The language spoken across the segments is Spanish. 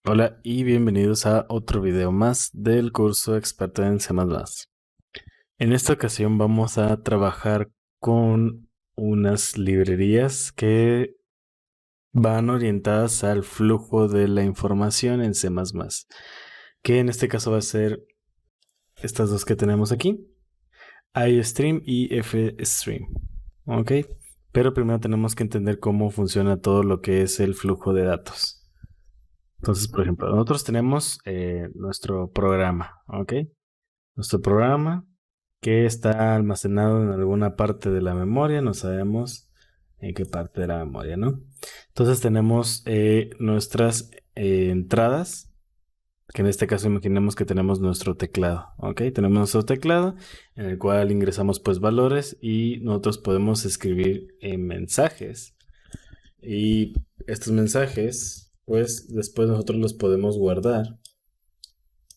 Hola y bienvenidos a otro video más del curso Experto en C++. En esta ocasión vamos a trabajar con unas librerías que van orientadas al flujo de la información en C++, que en este caso va a ser estas dos que tenemos aquí, iStream y FStream. ¿Ok? Pero primero tenemos que entender cómo funciona todo lo que es el flujo de datos. Entonces, por ejemplo, nosotros tenemos nuestro programa, ¿ok? Nuestro programa que está almacenado en alguna parte de la memoria, no sabemos en qué parte de la memoria, ¿no? Entonces tenemos nuestras entradas, que en este caso imaginemos que tenemos nuestro teclado, ¿ok? Tenemos nuestro teclado en el cual ingresamos pues valores y nosotros podemos escribir mensajes y estos mensajes pues después nosotros los podemos guardar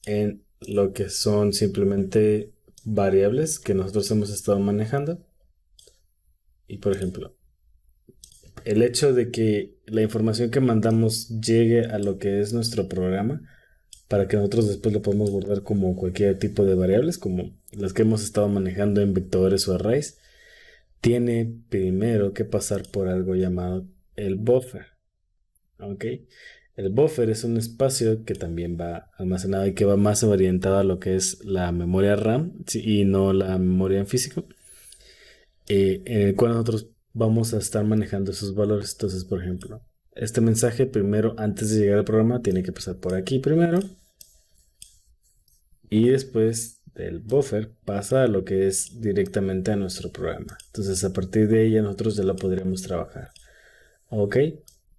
en lo que son simplemente variables que nosotros hemos estado manejando. Y por ejemplo, el hecho de que la información que mandamos llegue a lo que es nuestro programa, para que nosotros después lo podamos guardar como cualquier tipo de variables, como las que hemos estado manejando en vectores o arrays, tiene primero que pasar por algo llamado el buffer. ¿Ok? El buffer es un espacio que también va almacenado y que va más orientado a lo que es la memoria RAM, sí, y no la memoria en físico, en el cual nosotros vamos a estar manejando esos valores. Entonces, por ejemplo, este mensaje primero, antes de llegar al programa, tiene que pasar por aquí primero y después del buffer pasa a lo que es directamente a nuestro programa. Entonces, a partir de ella nosotros ya lo podríamos trabajar. Ok,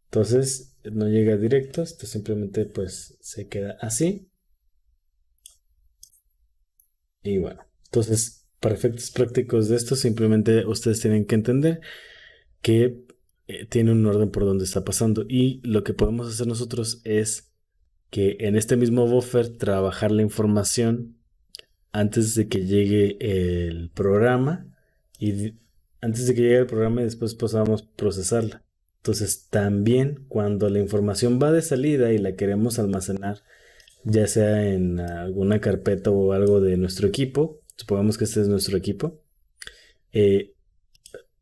entonces no llega directo, esto simplemente pues se queda así. Y bueno, entonces para efectos prácticos de esto simplemente ustedes tienen que entender que tiene un orden por donde está pasando. Y lo que podemos hacer nosotros es que en este mismo buffer trabajar la información antes de que llegue el programa y antes de que llegue el programa y después podamos procesarla. Entonces también cuando la información va de salida y la queremos almacenar, ya sea en alguna carpeta o algo de nuestro equipo, supongamos que este es nuestro equipo, eh,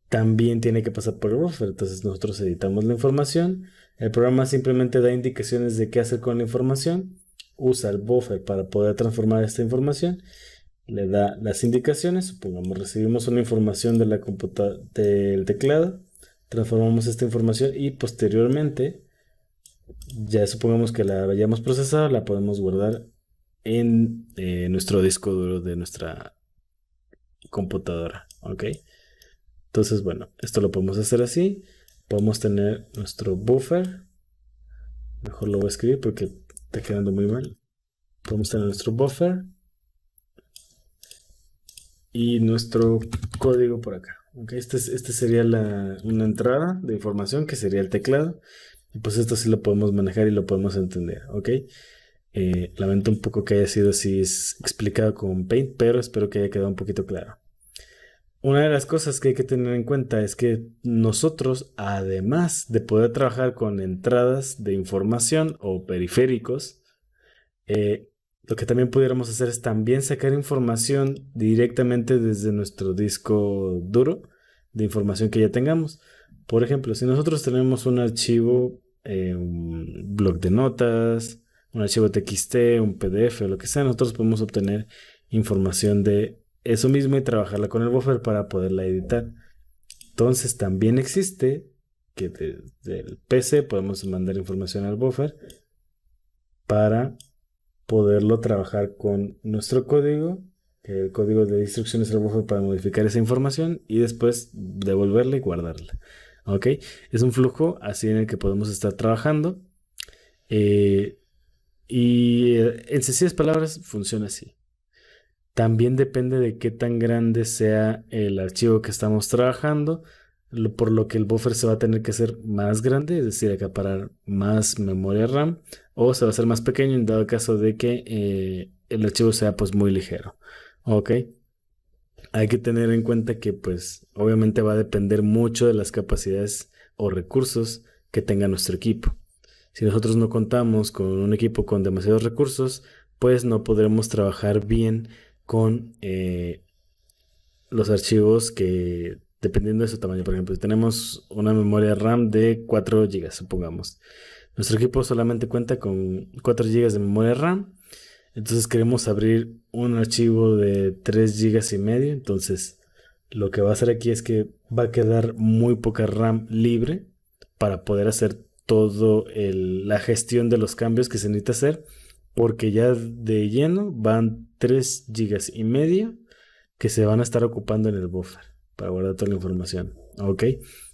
también tiene que pasar por el buffer. Entonces nosotros editamos la información, el programa simplemente da indicaciones de qué hacer con la información, usa el buffer para poder transformar esta información, le da las indicaciones, supongamos recibimos una información de la del teclado, transformamos esta información y posteriormente, ya supongamos que la hayamos procesado, la podemos guardar en nuestro disco duro de nuestra computadora, ¿ok? Entonces, bueno, esto lo podemos hacer así. Podemos tener nuestro buffer. Mejor lo voy a escribir porque está quedando muy mal. Podemos tener nuestro buffer y nuestro código por acá. Okay, este sería una entrada de información que sería el teclado. Y pues esto sí lo podemos manejar y lo podemos entender. ¿Ok? Lamento un poco que haya sido así explicado con Paint, pero espero que haya quedado un poquito claro. Una de las cosas que hay que tener en cuenta es que nosotros, además de poder trabajar con entradas de información o periféricos, lo que también pudiéramos hacer es también sacar información directamente desde nuestro disco duro de información que ya tengamos. Por ejemplo, si nosotros tenemos un archivo, un blog de notas, un archivo TXT, un PDF o lo que sea, nosotros podemos obtener información de eso mismo y trabajarla con el buffer para poderla editar. Entonces también existe que desde el PC podemos mandar información al buffer para poderlo trabajar con nuestro código, el código de instrucciones al buffer para modificar esa información y después devolverla y guardarla. ¿Ok? Es un flujo así en el que podemos estar trabajando. En sencillas palabras funciona así. También depende de qué tan grande sea el archivo que estamos trabajando, por lo que el buffer se va a tener que hacer más grande, es decir, acaparar más memoria RAM, o se va a hacer más pequeño en dado caso de que el archivo sea pues muy ligero. Ok, hay que tener en cuenta que pues obviamente va a depender mucho de las capacidades o recursos que tenga nuestro equipo. Si nosotros no contamos con un equipo con demasiados recursos, pues no podremos trabajar bien con los archivos que, dependiendo de su tamaño, por ejemplo, si tenemos una memoria RAM de 4 GB, supongamos. Nuestro equipo solamente cuenta con 4 GB de memoria RAM. Entonces queremos abrir un archivo de 3 gigas y medio. Entonces lo que va a hacer aquí es que va a quedar muy poca RAM libre para poder hacer todo la gestión de los cambios que se necesita hacer. Porque ya de lleno van 3 gigas y medio que se van a estar ocupando en el buffer para guardar toda la información. Ok.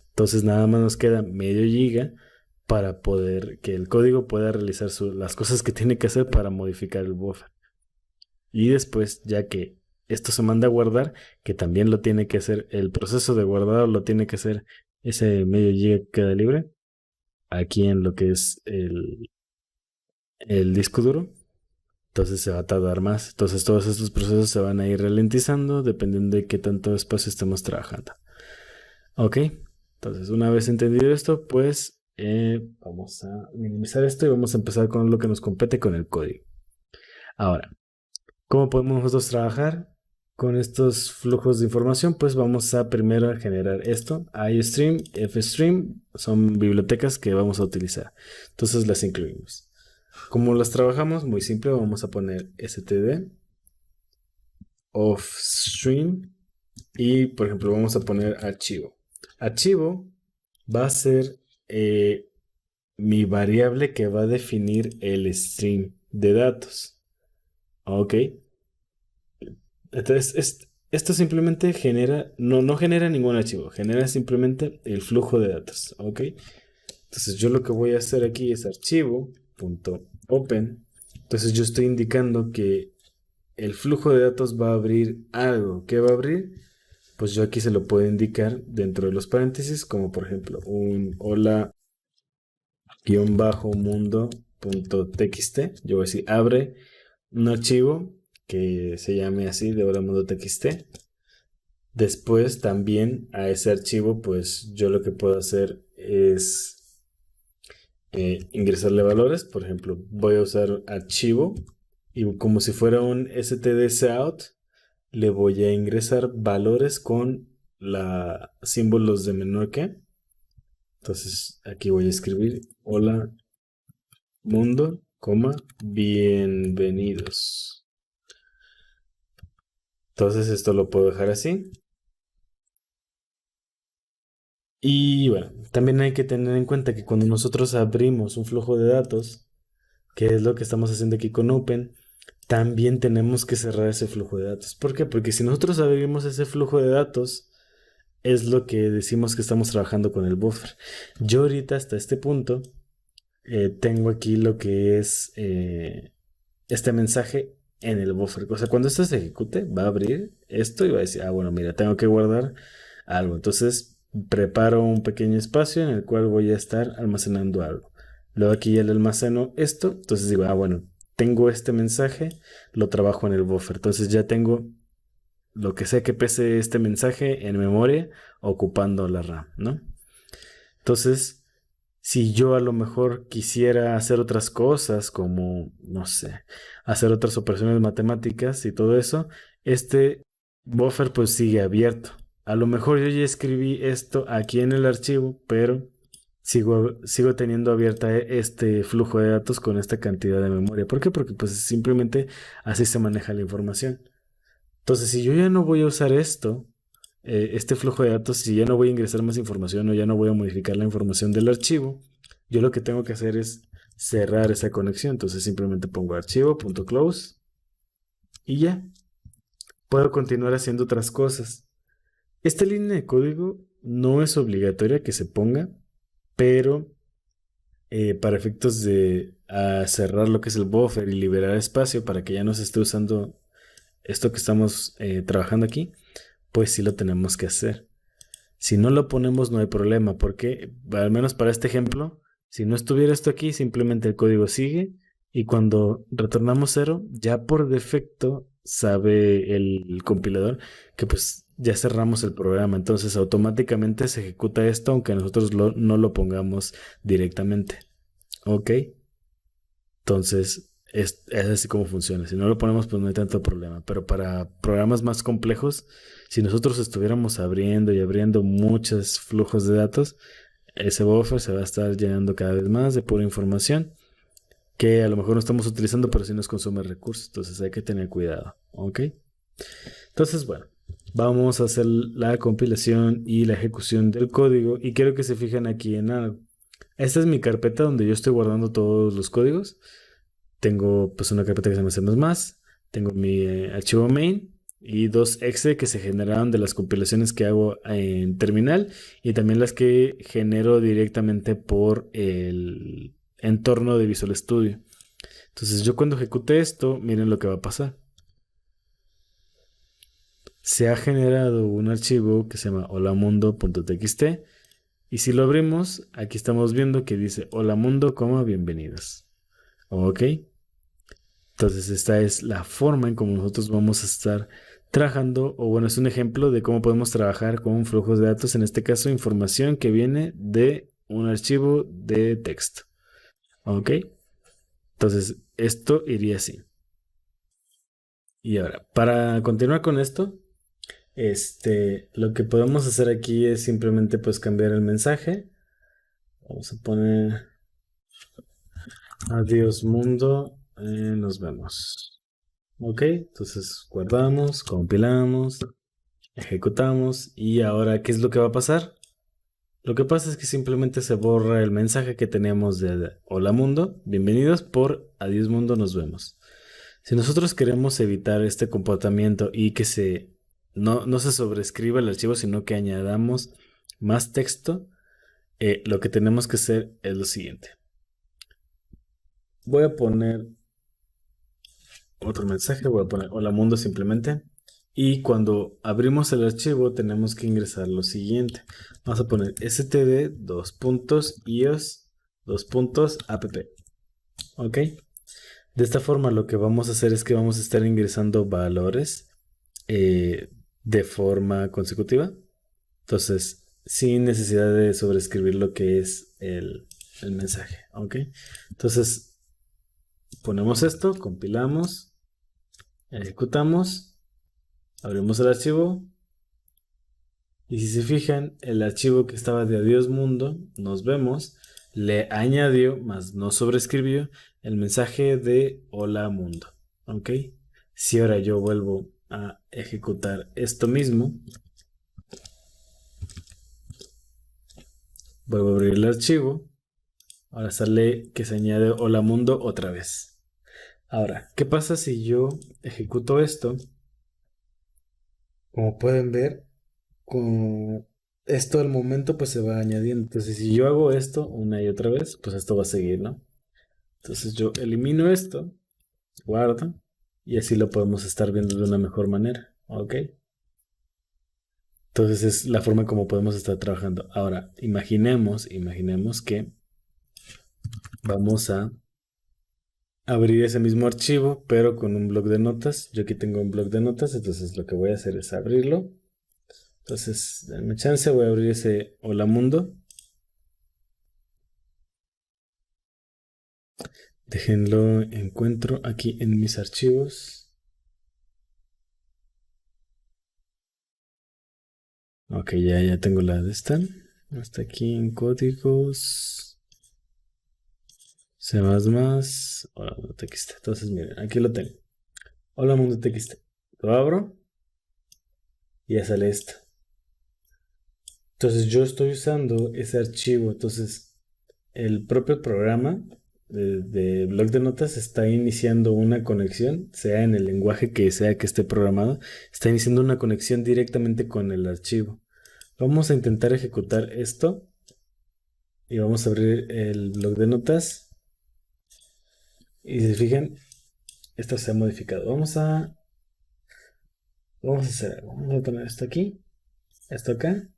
Entonces nada más nos queda medio giga para poder que el código pueda realizar las cosas que tiene que hacer para modificar el buffer. Y después, ya que esto se manda a guardar, que también lo tiene que hacer, el proceso de guardado lo tiene que hacer ese medio giga que queda libre, aquí en lo que es el disco duro. Entonces se va a tardar más. Entonces todos estos procesos se van a ir ralentizando dependiendo de qué tanto espacio estemos trabajando. Ok, entonces una vez entendido esto, pues vamos a minimizar esto y vamos a empezar con lo que nos compete con el código. Ahora, ¿cómo podemos nosotros trabajar con estos flujos de información? Pues vamos a primero generar esto. iStream, FStream son bibliotecas que vamos a utilizar. Entonces las incluimos. ¿Cómo las trabajamos? Muy simple, vamos a poner std offstream y por ejemplo vamos a poner archivo. Archivo va a ser mi variable que va a definir el stream de datos. Ok. Entonces, esto simplemente genera, no genera ningún archivo, genera simplemente el flujo de datos. Ok. Entonces yo lo que voy a hacer aquí es archivo.open. Entonces yo estoy indicando que el flujo de datos va a abrir algo. ¿Qué va a abrir? Pues yo aquí se lo puedo indicar dentro de los paréntesis, como por ejemplo un hola-mundo.txt. Yo voy a decir abre un archivo que se llame así de hola-mundo.txt. Después también a ese archivo pues yo lo que puedo hacer es ingresarle valores. Por ejemplo, voy a usar archivo y como si fuera un std-out le voy a ingresar valores con símbolos de menor que. Entonces aquí voy a escribir hola mundo, bienvenidos. Entonces esto lo puedo dejar así. Y bueno, también hay que tener en cuenta que cuando nosotros abrimos un flujo de datos, que es lo que estamos haciendo aquí con Open, también tenemos que cerrar ese flujo de datos. ¿Por qué? Porque si nosotros abrimos ese flujo de datos, es lo que decimos que estamos trabajando con el buffer. Yo ahorita hasta este punto tengo aquí lo que es este mensaje en el buffer. O sea, cuando esto se ejecute, va a abrir esto y va a decir, bueno, mira, tengo que guardar algo. Entonces, preparo un pequeño espacio en el cual voy a estar almacenando algo. Luego aquí ya le almaceno esto. Entonces digo, bueno, tengo este mensaje, lo trabajo en el buffer. Entonces ya tengo lo que sea que pese este mensaje en memoria ocupando la RAM, ¿no? Entonces, si yo a lo mejor quisiera hacer otras cosas como, no sé, hacer otras operaciones matemáticas y todo eso, este buffer pues sigue abierto. A lo mejor yo ya escribí esto aquí en el archivo, pero sigo teniendo abierta este flujo de datos con esta cantidad de memoria. ¿Por qué? Porque pues simplemente así se maneja la información. Entonces, si yo ya no voy a usar este flujo de datos, si ya no voy a ingresar más información o ya no voy a modificar la información del archivo, yo lo que tengo que hacer es cerrar esa conexión. Entonces simplemente pongo archivo.close y ya puedo continuar haciendo otras cosas. Esta línea de código no es obligatoria que se ponga, pero para efectos de cerrar lo que es el buffer y liberar espacio para que ya no se esté usando esto que estamos trabajando aquí, pues sí lo tenemos que hacer. Si no lo ponemos no hay problema, porque al menos para este ejemplo, si no estuviera esto aquí, simplemente el código sigue y cuando retornamos 0, ya por defecto sabe el compilador que pues ya cerramos el programa. Entonces automáticamente se ejecuta esto aunque nosotros no lo pongamos directamente. ¿Ok? Entonces, es así como funciona. Si no lo ponemos, pues no hay tanto problema. Pero para programas más complejos, si nosotros estuviéramos abriendo y abriendo muchos flujos de datos, ese buffer se va a estar llenando cada vez más de pura información que a lo mejor no estamos utilizando, pero sí nos consume recursos. Entonces hay que tener cuidado. ¿Ok? Entonces, bueno, vamos a hacer la compilación y la ejecución del código. Y quiero que se fijen aquí en algo. Esta es mi carpeta donde yo estoy guardando todos los códigos. Tengo pues una carpeta que se llama C++, tengo mi archivo main y dos exe que se generaron de las compilaciones que hago en terminal y también las que genero directamente por el entorno de Visual Studio. Entonces yo cuando ejecute esto, miren lo que va a pasar. Se ha generado un archivo que se llama holamundo.txt y si lo abrimos, aquí estamos viendo que dice hola mundo, bienvenidos. Ok. Entonces esta es la forma en cómo nosotros vamos a estar trabajando, o bueno, es un ejemplo de cómo podemos trabajar con flujos de datos, en este caso información que viene de un archivo de texto. ¿Ok? Entonces esto iría así. Y ahora, para continuar con esto, lo que podemos hacer aquí es simplemente pues cambiar el mensaje. Vamos a poner adiós mundo, nos vemos. Ok, entonces guardamos, compilamos, ejecutamos y ahora, ¿qué es lo que va a pasar? Lo que pasa es que simplemente se borra el mensaje que teníamos de hola mundo, bienvenidos por adiós mundo, nos vemos. Si nosotros queremos evitar este comportamiento y que no se sobrescriba el archivo, sino que añadamos más texto, lo que tenemos que hacer es lo siguiente. Voy a poner otro mensaje, voy a poner hola mundo simplemente. Y cuando abrimos el archivo tenemos que ingresar lo siguiente. Vamos a poner std ios app. Ok. De esta forma lo que vamos a hacer es que vamos a estar ingresando valores de forma consecutiva. Entonces, sin necesidad de sobreescribir lo que es el mensaje. Ok. Entonces, ponemos esto, compilamos, ejecutamos. Abrimos el archivo y si se fijan, el archivo que estaba de adiós mundo, nos vemos, le añadió, más no sobrescribió, el mensaje de hola mundo. ¿Ok? Si ahora yo vuelvo a ejecutar esto mismo, vuelvo a abrir el archivo, ahora sale que se añade hola mundo otra vez. Ahora, ¿qué pasa si yo ejecuto esto? Como pueden ver, con esto al momento pues se va añadiendo. Entonces si yo hago esto una y otra vez, pues esto va a seguir, ¿no? Entonces yo elimino esto, guardo, y así lo podemos estar viendo de una mejor manera, ¿ok? Entonces es la forma como podemos estar trabajando. Ahora, imaginemos que vamos a abrir ese mismo archivo, pero con un bloc de notas. Yo aquí tengo un bloc de notas, entonces lo que voy a hacer es abrirlo. Entonces, denme chance, voy a abrir ese hola mundo. Déjenlo encuentro aquí en mis archivos. Ok, ya tengo la de esta. Hasta aquí en códigos. C++. Hola mundo TXT. Entonces miren, aquí lo tengo. Hola mundo TXT. Lo abro y ya sale esto. Entonces yo estoy usando ese archivo. Entonces el propio programa de bloc de notas está iniciando una conexión, sea en el lenguaje que sea que esté programado, está iniciando una conexión directamente con el archivo. Vamos a intentar ejecutar esto y vamos a abrir el bloc de notas y si se fijan, esto se ha modificado. Vamos a hacer algo. Vamos a poner esto aquí, esto acá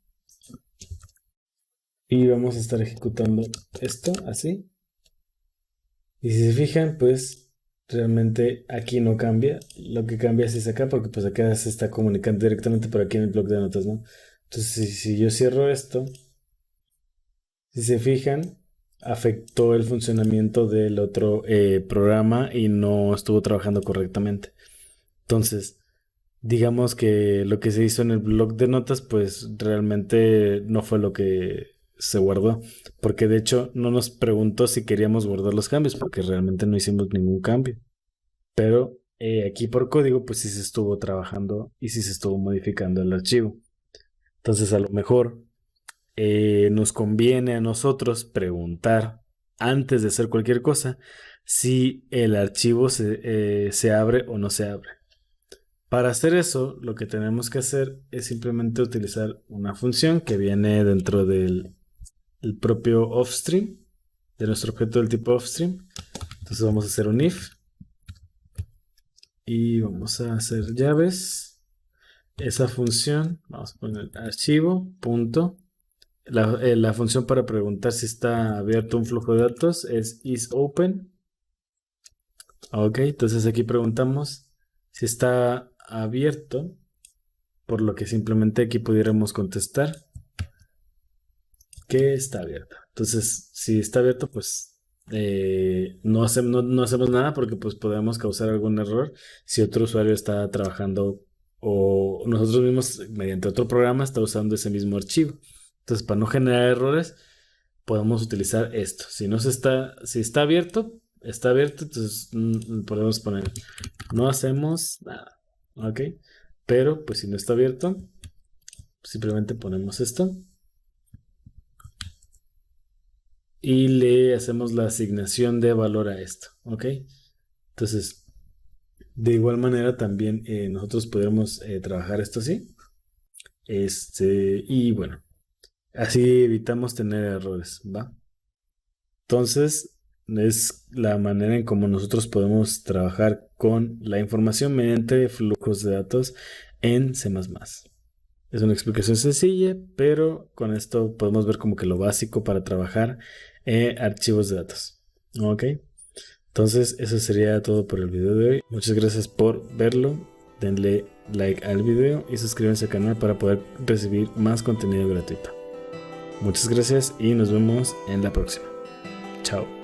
y vamos a estar ejecutando esto así. Y si se fijan, pues realmente aquí no cambia. Lo que cambia es acá porque pues acá se está comunicando directamente por aquí en el bloc de notas, ¿no? Entonces si yo cierro esto, si se fijan, afectó el funcionamiento del otro programa y no estuvo trabajando correctamente. Entonces, digamos que lo que se hizo en el blog de notas, pues realmente no fue lo que se guardó, porque de hecho no nos preguntó si queríamos guardar los cambios, porque realmente no hicimos ningún cambio. Pero aquí por código, pues sí se estuvo trabajando y sí se estuvo modificando el archivo. Entonces, a lo mejor nos conviene a nosotros preguntar antes de hacer cualquier cosa si el archivo se abre o no se abre. Para hacer eso, lo que tenemos que hacer es simplemente utilizar una función que viene dentro del el propio offstream, de nuestro objeto del tipo offstream. Entonces vamos a hacer un if y vamos a hacer llaves. Esa función, vamos a poner archivo, punto. La función para preguntar si está abierto un flujo de datos es isOpen. Ok, entonces aquí preguntamos si está abierto, por lo que simplemente aquí pudiéramos contestar que está abierto. Entonces, si está abierto, pues no hacemos nada porque pues podemos causar algún error si otro usuario está trabajando o nosotros mismos mediante otro programa está usando ese mismo archivo. Entonces, para no generar errores, podemos utilizar esto. Si está abierto, entonces podemos poner no hacemos nada. ¿Ok? Pero, pues si no está abierto, simplemente ponemos esto. Y le hacemos la asignación de valor a esto, ¿ok? Entonces, de igual manera también nosotros podemos trabajar esto así. Y bueno, así evitamos tener errores, ¿va? Entonces, es la manera en cómo nosotros podemos trabajar con la información mediante flujos de datos en C++. Es una explicación sencilla, pero con esto podemos ver como que lo básico para trabajar archivos de datos. Ok, entonces eso sería todo por el video de hoy. Muchas gracias por verlo. Denle like al video y suscríbanse al canal para poder recibir más contenido gratuito. Muchas gracias y nos vemos en la próxima. Chao.